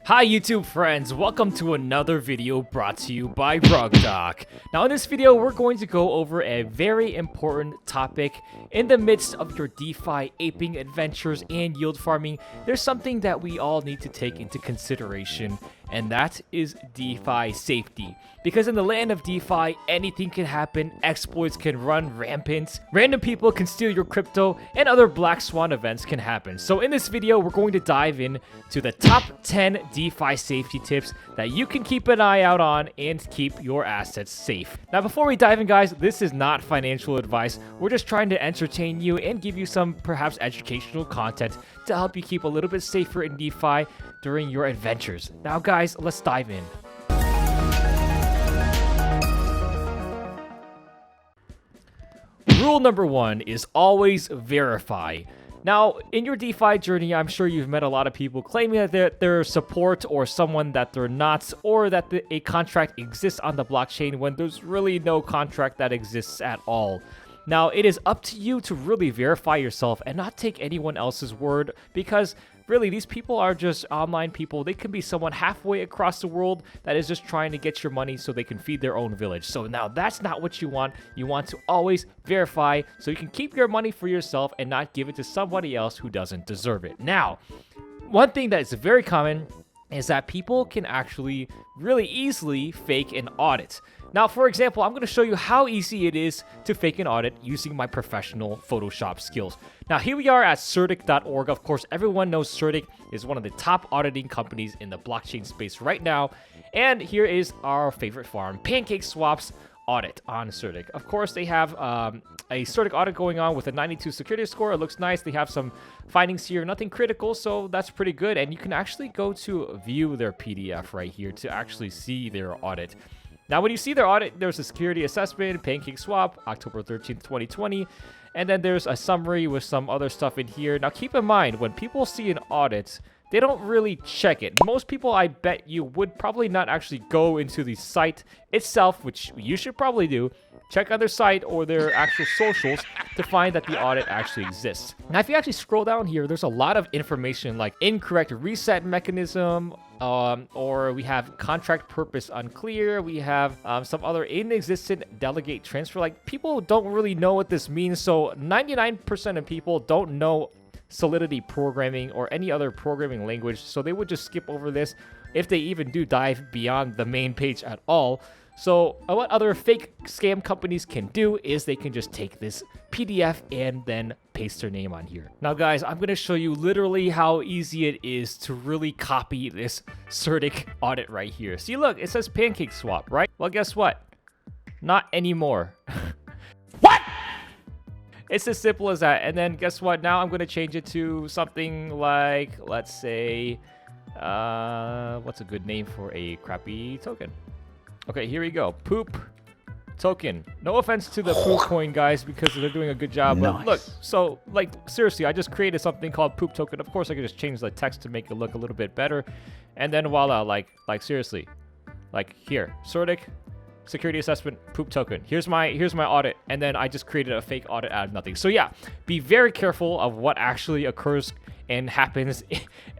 Hi YouTube friends, welcome to another video brought to you by RugDoc. Now in this video, we're going to go over a very important topic. In the midst of your DeFi aping adventures and yield farming, there's something that we all need to take into consideration, and that is DeFi safety. Because in the land of DeFi, anything can happen, exploits can run rampant, random people can steal your crypto, and other black swan events can happen. So in this video, we're going to dive in to the top 10 DeFi safety tips that you can keep an eye out on and keep your assets safe. Now before we dive in guys, this is not financial advice. We're just trying to entertain you and give you some perhaps educational content to help you keep a little bit safer in DeFi during your adventures. Now guys, let's dive in. Rule number 1 is always verify. Now, in your DeFi journey, I'm sure you've met a lot of people claiming that they're support or someone that they're not, or that a contract exists on the blockchain when there's really no contract that exists at all. Now, it is up to you to really verify yourself and not take anyone else's word, because really, these people are just online people. They can be someone halfway across the world that is just trying to get your money so they can feed their own village. So now that's not what you want. You want to always verify so you can keep your money for yourself and not give it to somebody else who doesn't deserve it. Now, one thing that is very common is that people can actually really easily fake an audit. Now, for example, I'm going to show you how easy it is to fake an audit using my professional Photoshop skills. Now, here we are at certic.org. Of course, everyone knows Certic is one of the top auditing companies in the blockchain space right now. And here is our favorite farm, PancakeSwap's audit on Certic. Of course, they have a Certic audit going on with a 92 security score. It looks nice. They have some findings here, nothing critical, so that's pretty good. And you can actually go to view their PDF right here to actually see their audit. Now, when you see their audit, there's a security assessment, PancakeSwap, October 13th, 2020. And then there's a summary with some other stuff in here. Now, keep in mind, when people see an audit, they don't really check it. Most people, I bet you, would probably not actually go into the site itself, which you should probably do. Check on their site or their actual socials to find that the audit actually exists. Now, if you actually scroll down here, there's a lot of information like incorrect reset mechanism, or we have contract purpose unclear. We have some other inexistent delegate transfer. Like, people don't really know what this means. So 99% of people don't know Solidity programming or any other programming language. So they would just skip over this if they even do dive beyond the main page at all. So what other fake scam companies can do is they can just take this PDF and then paste their name on here. Now guys, I'm going to show you literally how easy it is to really copy this Certic audit right here. See, look, it says PancakeSwap, right? Well, guess what? Not anymore. What? It's as simple as that. And then guess what? Now I'm going to change it to something like, let's say, what's a good name for a crappy token? Okay, here we go. Poop token. No offense to the poop coin guys, because they're doing a good job. Nice. But look, so like seriously, I just created something called poop token. Of course, I could just change the text to make it look a little bit better, and then voila, like seriously, like here, Certic security assessment poop token. Here's my audit, and then I just created a fake audit out of nothing. So yeah, be very careful of what actually occurs and happens,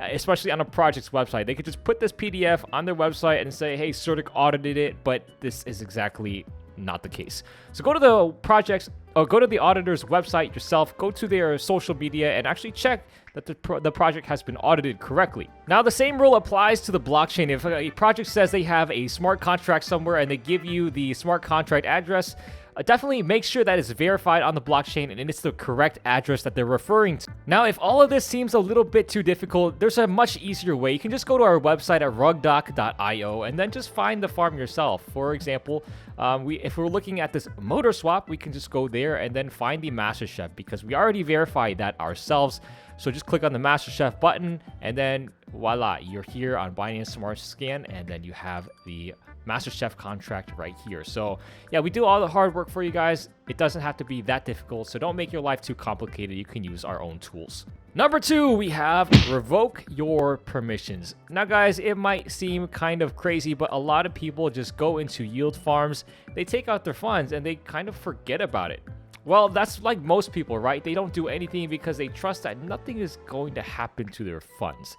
especially on a project's website. They could just put this PDF on their website and say, hey, Certic audited it, but this is exactly not the case. So go to the project's, or go to the auditor's website yourself, go to their social media and actually check that the project has been audited correctly. Now, the same rule applies to the blockchain. If a project says they have a smart contract somewhere and they give you the smart contract address, definitely make sure that it's verified on the blockchain and it's the correct address that they're referring to. Now, if all of this seems a little bit too difficult, there's a much easier way. You can just go to our website at rugdoc.io and then just find the farm yourself. For example, if we're looking at this motor swap, we can just go there and then find the master chef, because we already verified that ourselves. So just click on the master chef button and then voila, you're here on Binance Smart Scan, and then you have the master chef contract right here. So yeah, we do all the hard work for you guys. It doesn't have to be that difficult, so don't make your life too complicated. You can use our own tools. Number 2, we have revoke your permissions. Now guys, it might seem kind of crazy, but a lot of people just go into yield farms, they take out their funds and they kind of forget about it. Well, that's like most people, right? They don't do anything because they trust that nothing is going to happen to their funds.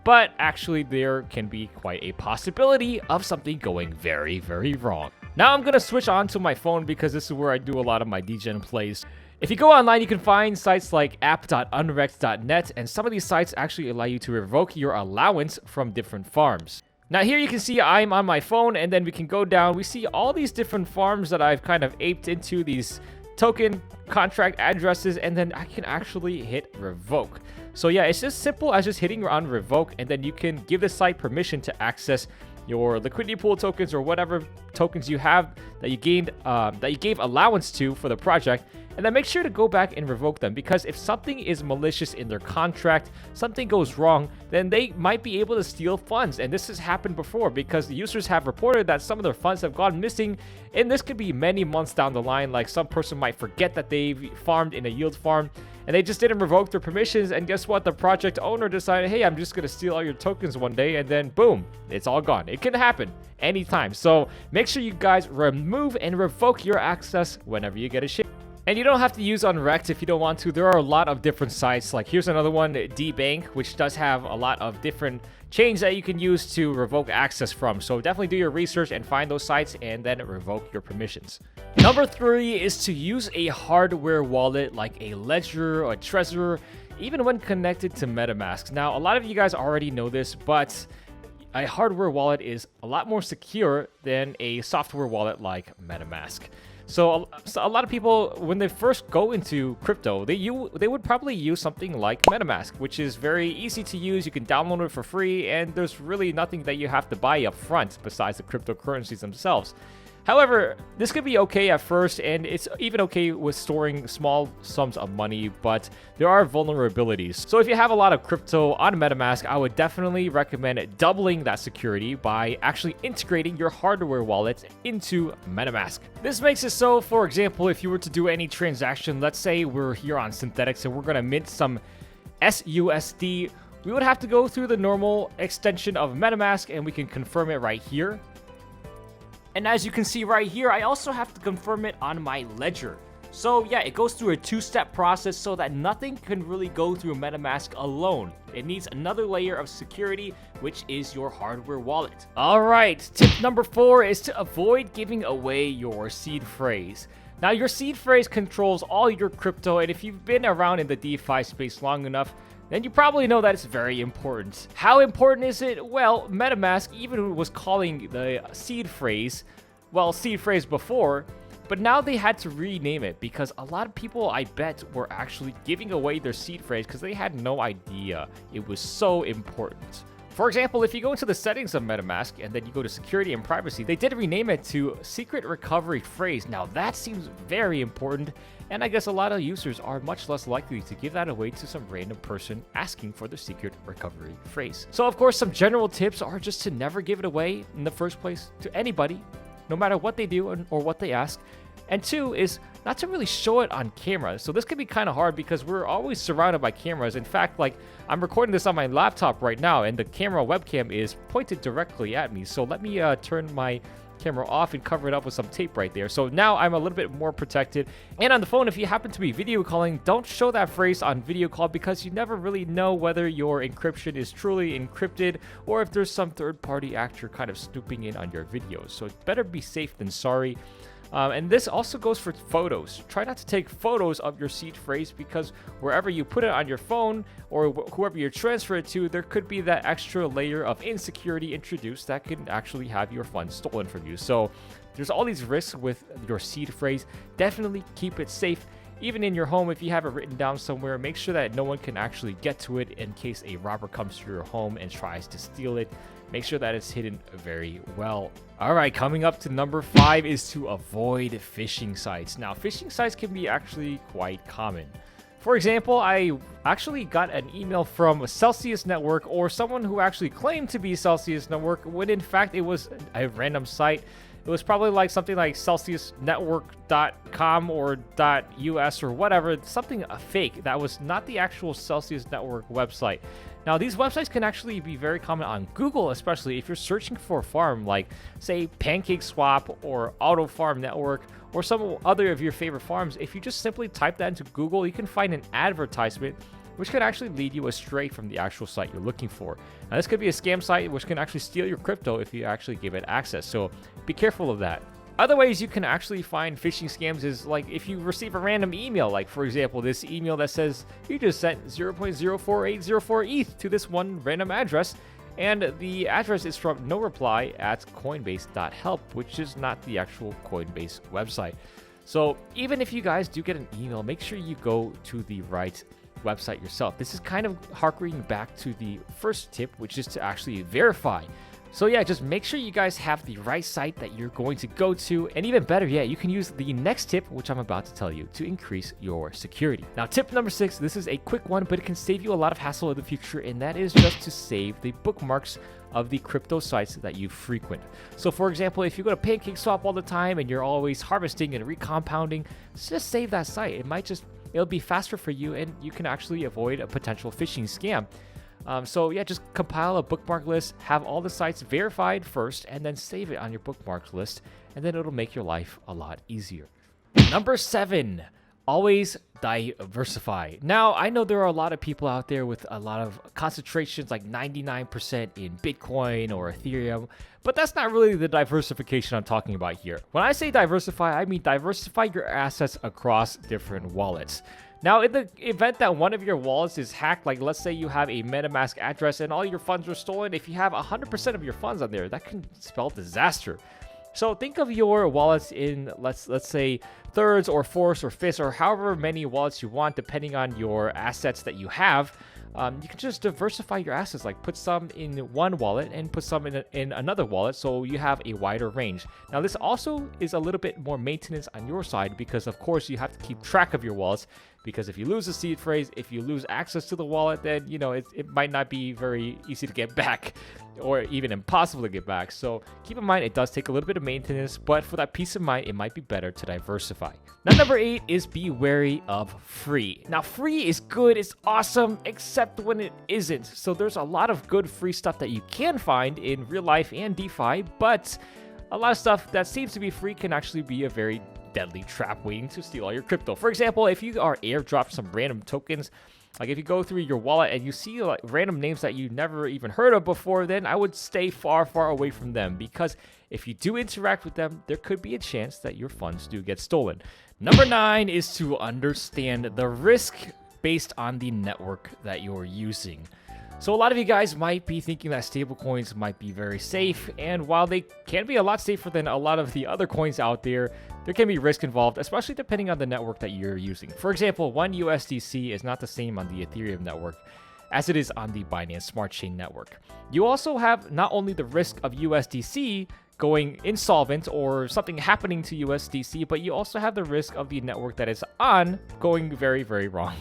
But actually, there can be quite a possibility of something going very, very wrong. Now I'm going to switch on to my phone because this is where I do a lot of my degen plays. If you go online, you can find sites like app.unrect.net, and some of these sites actually allow you to revoke your allowance from different farms. Now here you can see I'm on my phone, and then we can go down. We see all these different farms that I've kind of aped into, these token contract addresses, and then I can actually hit revoke. So yeah, it's just simple as just hitting on revoke, and then you can give the site permission to access your liquidity pool tokens or whatever tokens you have that you gained that you gave allowance to for the project. And then make sure to go back and revoke them, because if something is malicious in their contract, something goes wrong, then they might be able to steal funds. And this has happened before because the users have reported that some of their funds have gone missing, and this could be many months down the line. Like some person might forget that they've farmed in a yield farm and they just didn't revoke their permissions, and guess what? The project owner decided, hey, I'm just gonna steal all your tokens one day, and then boom, it's all gone. It can happen anytime. So make sure you guys remove and revoke your access whenever you get a share. And you don't have to use Unrect if you don't want to. There are a lot of different sites. Like here's another one, DBank, which does have a lot of different chains that you can use to revoke access from. So definitely do your research and find those sites and then revoke your permissions. Number 3 is to use a hardware wallet like a Ledger or a Trezor, even when connected to MetaMask. Now, a lot of you guys already know this, but a hardware wallet is a lot more secure than a software wallet like MetaMask. So a lot of people, when they first go into crypto, they would probably use something like MetaMask, which is very easy to use. You can download it for free, and there's really nothing that you have to buy up front besides the cryptocurrencies themselves. However, this could be okay at first, and it's even okay with storing small sums of money, but there are vulnerabilities. So if you have a lot of crypto on MetaMask, I would definitely recommend doubling that security by actually integrating your hardware wallet into MetaMask. This makes it so, for example, if you were to do any transaction, let's say we're here on Synthetics and we're going to mint some SUSD, we would have to go through the normal extension of MetaMask, and we can confirm it right here. And as you can see right here, I also have to confirm it on my Ledger. So yeah, it goes through a 2-step process so that nothing can really go through MetaMask alone. It needs another layer of security, which is your hardware wallet. All right, tip number 4 is to avoid giving away your seed phrase. Now, your seed phrase controls all your crypto, and if you've been around in the DeFi space long enough, then you probably know that it's very important. How important is it? Well, MetaMask even was calling the seed phrase, well, seed phrase before, but now they had to rename it because a lot of people, I bet, were actually giving away their seed phrase because they had no idea it was so important. For example, if you go into the settings of MetaMask and then you go to security and privacy, they did rename it to secret recovery phrase. Now that seems very important, and I guess a lot of users are much less likely to give that away to some random person asking for the secret recovery phrase. So of course, some general tips are just to never give it away in the first place to anybody, no matter what they do or what they ask. And 2 is not to really show it on camera. So this can be kind of hard because we're always surrounded by cameras. In fact, like I'm recording this on my laptop right now and the camera webcam is pointed directly at me. So let me turn my camera off and cover it up with some tape right there. So now I'm a little bit more protected. And on the phone, if you happen to be video calling, don't show that phrase on video call because you never really know whether your encryption is truly encrypted or if there's some third-party actor kind of snooping in on your videos. So it's better be safe than sorry. And this also goes for photos. Try not to take photos of your seed phrase because wherever you put it on your phone or whoever you transfer it to, there could be that extra layer of insecurity introduced that can actually have your funds stolen from you. So there's all these risks with your seed phrase. Definitely keep it safe. Even in your home, if you have it written down somewhere, make sure that no one can actually get to it in case a robber comes to your home and tries to steal it. Make sure that it's hidden very well. All right, coming up to number 5 is to avoid phishing sites. Now, phishing sites can be actually quite common. For example, I actually got an email from Celsius Network or someone who actually claimed to be Celsius Network when in fact it was a random site. It was probably like something like CelsiusNetwork.com or .us or whatever, something fake that was not the actual Celsius Network website. Now, these websites can actually be very common on Google, especially if you're searching for a farm like, say, PancakeSwap or Auto Farm Network or some other of your favorite farms, if you just simply type that into Google, you can find an advertisement which could actually lead you astray from the actual site you're looking for. Now, this could be a scam site which can actually steal your crypto if you actually give it access, so be careful of that. Other ways you can actually find phishing scams is like if you receive a random email, like for example, this email that says you just sent 0.04804 ETH to this one random address, and the address is from no reply at coinbase.help, which is not the actual Coinbase website. So even if you guys do get an email, make sure you go to the right website yourself. This is kind of harkening back to the first tip, which is to actually verify. So yeah, just make sure you guys have the right site that you're going to go to, and even better yet, you can use the next tip, which I'm about to tell you, to increase your security. Now, tip number 6, this is a quick one, but it can save you a lot of hassle in the future, and that is just to save the bookmarks of the crypto sites that you frequent. So for example, if you go to PancakeSwap all the time and you're always harvesting and recompounding, just save that site. It'll be faster for you, and you can actually avoid a potential phishing scam. So yeah, just compile a bookmark list, have all the sites verified first, and then save it on your bookmarks list, and then it'll make your life a lot easier. Number 7, always diversify. Now, I know there are a lot of people out there with a lot of concentrations, like 99% in Bitcoin or Ethereum, but that's not really the diversification I'm talking about here. When I say diversify, I mean diversify your assets across different wallets. Now, in the event that one of your wallets is hacked, like let's say you have a MetaMask address and all your funds were stolen, if you have 100% of your funds on there, that can spell disaster. So think of your wallets in, let's say, thirds or fourths or fifths or however many wallets you want, depending on your assets that you have. You can just diversify your assets, like put some in one wallet and put some in another wallet, so you have a wider range. Now, this also is a little bit more maintenance on your side because, of course, you have to keep track of your wallets, because if you lose a seed phrase, if you lose access to the wallet, then, you know, it might not be very easy to get back or even impossible to get back. So keep in mind, it does take a little bit of maintenance, but for that peace of mind, it might be better to diversify. Now, number 8 is be wary of free. Now, free is good, it's awesome, except when it isn't. So there's a lot of good free stuff that you can find in real life and DeFi, but a lot of stuff that seems to be free can actually be a very deadly trap waiting to steal all your crypto. For example, if you are airdropped some random tokens, like if you go through your wallet and you see like random names that you never even heard of before, then I would stay far, far away from them, because if you do interact with them, there could be a chance that your funds do get stolen. Number 9 is to understand the risk based on the network that you're using. So a lot of you guys might be thinking that stablecoins might be very safe, and while they can be a lot safer than a lot of the other coins out there, there can be risk involved, especially depending on the network that you're using. For example, one USDC is not the same on the Ethereum network as it is on the Binance Smart Chain network. You also have not only the risk of USDC going insolvent or something happening to USDC, but you also have the risk of the network that it's on going very, very wrong.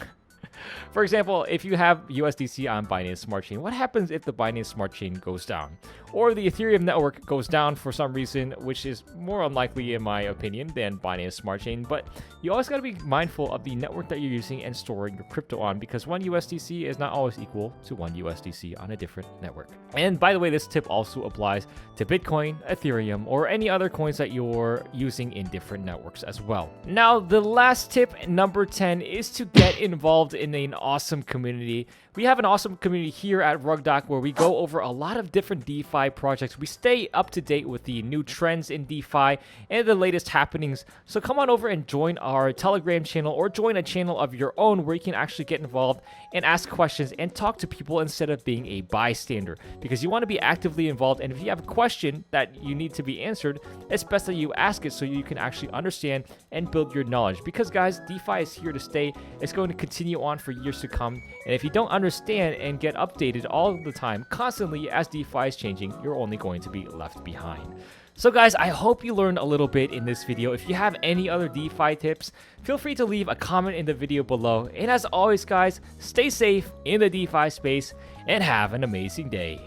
For example, if you have USDC on Binance Smart Chain, what happens if the Binance Smart Chain goes down? Or the Ethereum network goes down for some reason, which is more unlikely in my opinion than Binance Smart Chain, but you always got to be mindful of the network that you're using and storing your crypto on, because one USDC is not always equal to one USDC on a different network. And by the way, this tip also applies to Bitcoin, Ethereum, or any other coins that you're using in different networks as well. Now, the last tip, number 10, is to get involved in an awesome community. We have an awesome community here at RugDoc where we go over a lot of different DeFi projects. We stay up to date with the new trends in DeFi and the latest happenings. So come on over and join our Telegram channel, or join a channel of your own where you can actually get involved and ask questions and talk to people instead of being a bystander, because you want to be actively involved. And if you have a question that you need to be answered, it's best that you ask it so you can actually understand and build your knowledge, because guys, DeFi is here to stay. It's going to continue on for years to come, and if you don't understand and get updated all the time, constantly as DeFi is changing, you're only going to be left behind. So guys, I hope you learned a little bit in this video. If you have any other DeFi tips, feel free to leave a comment in the video below. And as always guys, stay safe in the DeFi space and have an amazing day.